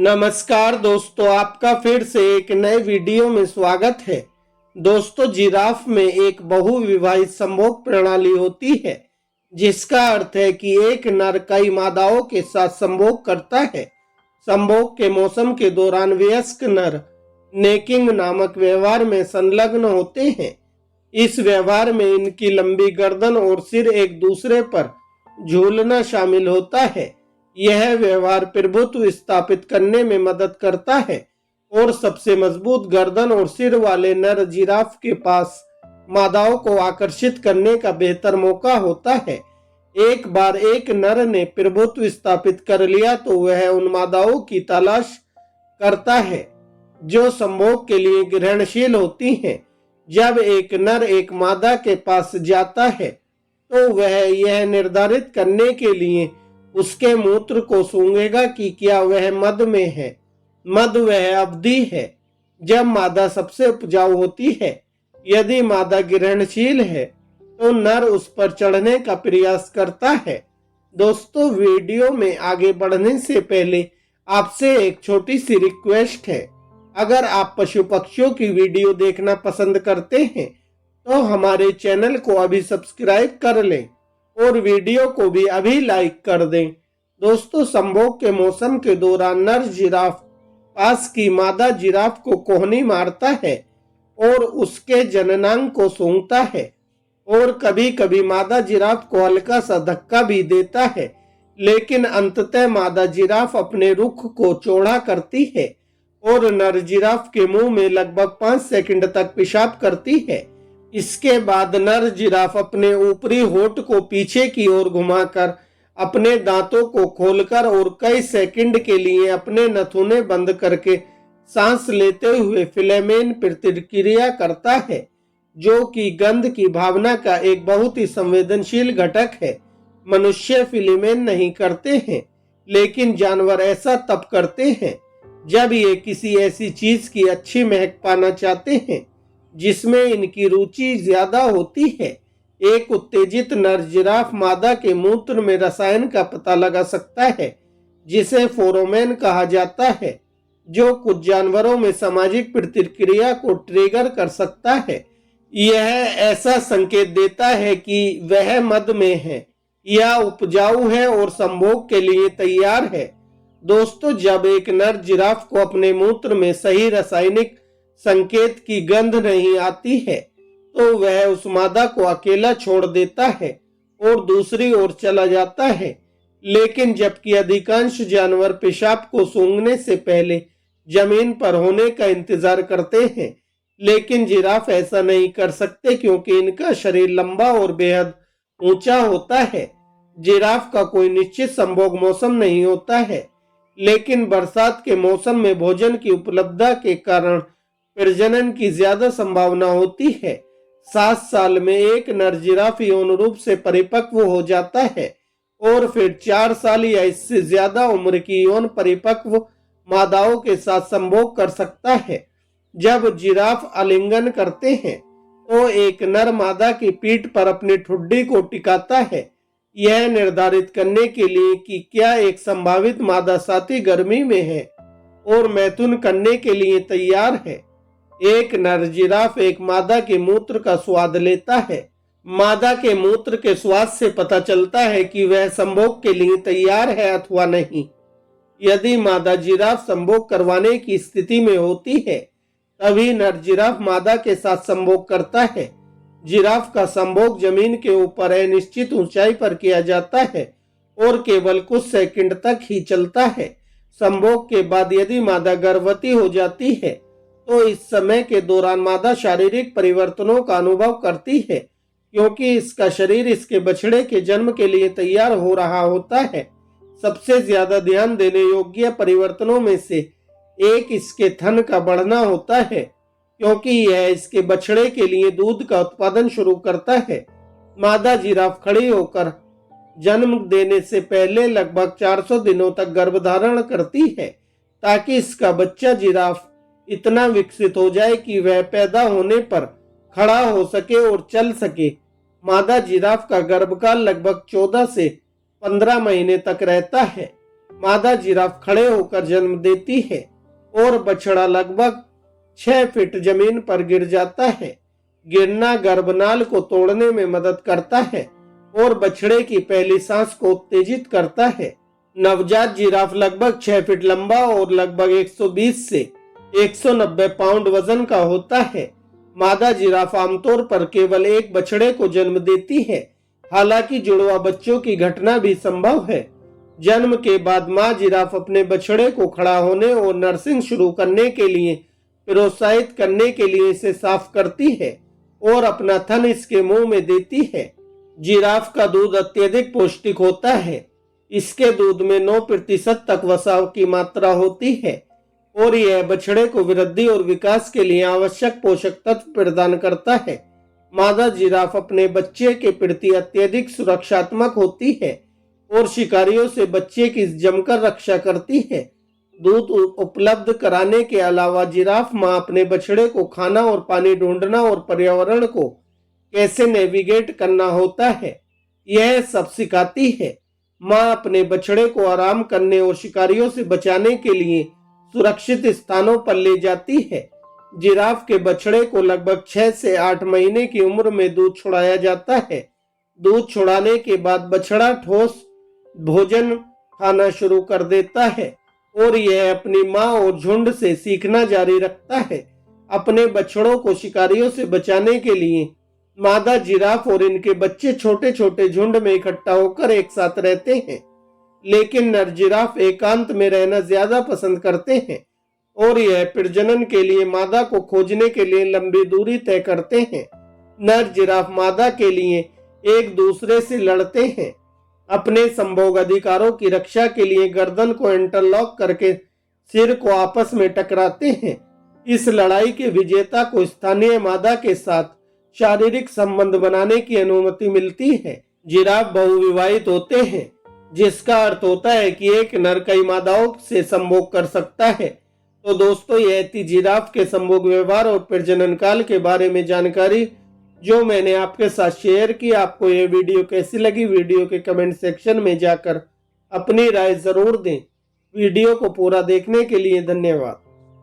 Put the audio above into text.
नमस्कार दोस्तों, आपका फिर से एक नए वीडियो में स्वागत है। दोस्तों, जिराफ में एक बहुविवाहित संभोग प्रणाली होती है, जिसका अर्थ है कि एक नर कई मादाओं के साथ संभोग करता है। संभोग के मौसम के दौरान वयस्क नर नेकिंग नामक व्यवहार में संलग्न होते हैं। इस व्यवहार में इनकी लंबी गर्दन और सिर एक दूसरे पर झूलना शामिल होता है। यह व्यवहार प्रभुत्व स्थापित करने में मदद करता है और सबसे मजबूत गर्दन और सिर वाले नर जिराफ के पास मादाओं को आकर्षित करने का बेहतर मौका होता है। एक बार एक नर ने प्रभुत्व स्थापित कर लिया तो वह उन मादाओं की तलाश करता है जो संभोग के लिए ग्रहणशील होती हैं। जब एक नर एक मादा के पास जाता है तो वह यह निर्धारित करने के लिए उसके मूत्र को सूंघेगा कि क्या वह मद में है। मद वह अवधि है जब मादा सबसे उपजाऊ होती है। यदि मादा ग्रहणशील है तो नर उस पर चढ़ने का प्रयास करता है। दोस्तों, वीडियो में आगे बढ़ने से पहले आपसे एक छोटी सी रिक्वेस्ट है। अगर आप पशु पक्षियों की वीडियो देखना पसंद करते हैं तो हमारे चैनल को अभी सब्सक्राइब कर लें और वीडियो को भी अभी लाइक कर दें। दोस्तों, संभोग के मौसम के दौरान नर जिराफ पास की मादा जिराफ को कोहनी मारता है और उसके जननांग को सूंघता है और कभी कभी मादा जिराफ को हल्का सा धक्का भी देता है, लेकिन अंततः मादा जिराफ अपने रुख को चौड़ा करती है और नर जिराफ के मुंह में लगभग 5 सेकंड तक पेशाब करती है। इसके बाद नर जिराफ अपने ऊपरी होठ को पीछे की ओर घुमाकर अपने दांतों को खोलकर और कई सेकंड के लिए अपने नथुने बंद करके सांस लेते हुए फिलेमेन प्रतिक्रिया करता है, जो कि गंध की भावना का एक बहुत ही संवेदनशील घटक है। मनुष्य फिलेमेन नहीं करते हैं, लेकिन जानवर ऐसा तब करते हैं जब ये किसी ऐसी चीज की अच्छी महक पाना चाहते हैं जिसमें इनकी रुचि ज्यादा होती है। एक उत्तेजित नर जिराफ मादा के मूत्र में रसायन का पता लगा सकता है जिसे फेरोमोन कहा जाता है, जो कुछ जानवरों में सामाजिक प्रतिक्रिया को ट्रिगर कर सकता है। यह ऐसा संकेत देता है कि वह मद में है या उपजाऊ है और संभोग के लिए तैयार है। दोस्तों, जब एक नर जिराफ को अपने मूत्र में सही रासायनिक संकेत की गंध नहीं आती है तो वह उस मादा को अकेला छोड़ देता है और दूसरी ओर चला जाता है। लेकिन जबकि अधिकांश जानवर पेशाब को सूंघने से पहले जमीन पर होने का इंतजार करते हैं, लेकिन जिराफ ऐसा नहीं कर सकते क्योंकि इनका शरीर लंबा और बेहद ऊंचा होता है। जिराफ का कोई निश्चित संभोग मौसम नहीं होता है, लेकिन बरसात के मौसम में भोजन की उपलब्धता के कारण प्रजनन की ज्यादा संभावना होती है। 7 साल में एक नर जिराफ यौन रूप से परिपक्व हो जाता है और फिर 4 साल या इससे ज्यादा उम्र की यौन परिपक्व मादाओं के साथ संभोग कर सकता है। जब जिराफ आलिंगन करते हैं तो एक नर मादा की पीठ पर अपनी ठुड्डी को टिकाता है, यह निर्धारित करने के लिए कि क्या एक संभावित मादा साथी गर्मी में है और मैथुन करने के लिए तैयार है। एक नर जिराफ एक मादा के मूत्र का स्वाद लेता है। मादा के मूत्र के स्वाद से पता चलता है कि वह संभोग के लिए तैयार है अथवा नहीं। यदि मादा जिराफ संभोग करवाने की स्थिति में होती है तभी नर जिराफ मादा के साथ संभोग करता है। जिराफ का संभोग जमीन के ऊपर अनिश्चित ऊंचाई पर किया जाता है और केवल कुछ सेकंड तक ही चलता है। संभोग के बाद यदि मादा गर्भवती हो जाती है तो इस समय के दौरान मादा शारीरिक परिवर्तनों का अनुभव करती है, क्योंकि इसका शरीर इसके बछड़े के जन्म के लिए तैयार हो रहा होता है। सबसे ज्यादा ध्यान देने योग्य परिवर्तनों में से एक इसके थन का बढ़ना होता है, क्योंकि यह इसके बछड़े के लिए दूध का उत्पादन शुरू करता है। मादा जिराफ खड़ी होकर जन्म देने से पहले लगभग 400 दिनों तक गर्भधारण करती है ताकि इसका बच्चा जिराफ इतना विकसित हो जाए कि वह पैदा होने पर खड़ा हो सके और चल सके। मादा जिराफ का गर्भकाल लगभग 14 से 15 महीने तक रहता है। मादा जिराफ खड़े होकर जन्म देती है और बछड़ा लगभग 6 फीट जमीन पर गिर जाता है। गिरना गर्भनाल को तोड़ने में मदद करता है और बछड़े की पहली सांस को उत्तेजित करता है। नवजात जिराफ लगभग 6 फीट लंबा और लगभग 120 से 190 पाउंड वजन का होता है। मादा जिराफ आमतौर पर केवल एक बछड़े को जन्म देती है, हालांकि जुड़वा बच्चों की घटना भी संभव है। जन्म के बाद मां जिराफ अपने बछड़े को खड़ा होने और नर्सिंग शुरू करने के लिए प्रोत्साहित करने के लिए इसे साफ करती है और अपना थन इसके मुंह में देती है। जिराफ का दूध अत्यधिक पौष्टिक होता है। इसके दूध में 9% तक वसा की मात्रा होती है और यह बछड़े को वृद्धि और विकास के लिए आवश्यक पोषक तत्व प्रदान करता है। मादा जिराफ अपने बच्चे के प्रति अत्यधिक सुरक्षात्मक होती है और शिकारियों से बच्चे की जमकर रक्षा करती है। दूध उपलब्ध कराने के अलावा जिराफ मां अपने बछड़े को खाना और पानी ढूंढना और पर्यावरण को कैसे नेविगेट करना होता है, यह सब सिखाती है। मां अपने बछड़े को आराम करने और शिकारियों से बचाने के लिए सुरक्षित स्थानों पर ले जाती है। जिराफ के बछड़े को लगभग 6 से 8 महीने की उम्र में दूध छुड़ाया जाता है। दूध छुड़ाने के बाद बछड़ा ठोस भोजन खाना शुरू कर देता है और यह अपनी मां और झुंड से सीखना जारी रखता है। अपने बछड़ों को शिकारियों से बचाने के लिए मादा जिराफ और इनके बच्चे छोटे छोटे झुंड में इकट्ठा होकर एक साथ रहते हैं, लेकिन नर जिराफ एकांत में रहना ज्यादा पसंद करते हैं और यह प्रजनन के लिए मादा को खोजने के लिए लंबी दूरी तय करते हैं। नर जिराफ मादा के लिए एक दूसरे से लड़ते हैं। अपने संभोग अधिकारों की रक्षा के लिए गर्दन को इंटरलॉक करके सिर को आपस में टकराते हैं। इस लड़ाई के विजेता को स्थानीय मादा के साथ शारीरिक संबंध बनाने की अनुमति मिलती है। जिराफ बहुविवाहित होते हैं, जिसका अर्थ होता है कि एक नर कई मादाओं से संभोग कर सकता है। तो दोस्तों, यह थी जिराफ के संभोग व्यवहार और प्रजनन काल के बारे में जानकारी जो मैंने आपके साथ शेयर की। आपको यह वीडियो कैसी लगी, वीडियो के कमेंट सेक्शन में जाकर अपनी राय जरूर दें। वीडियो को पूरा देखने के लिए धन्यवाद।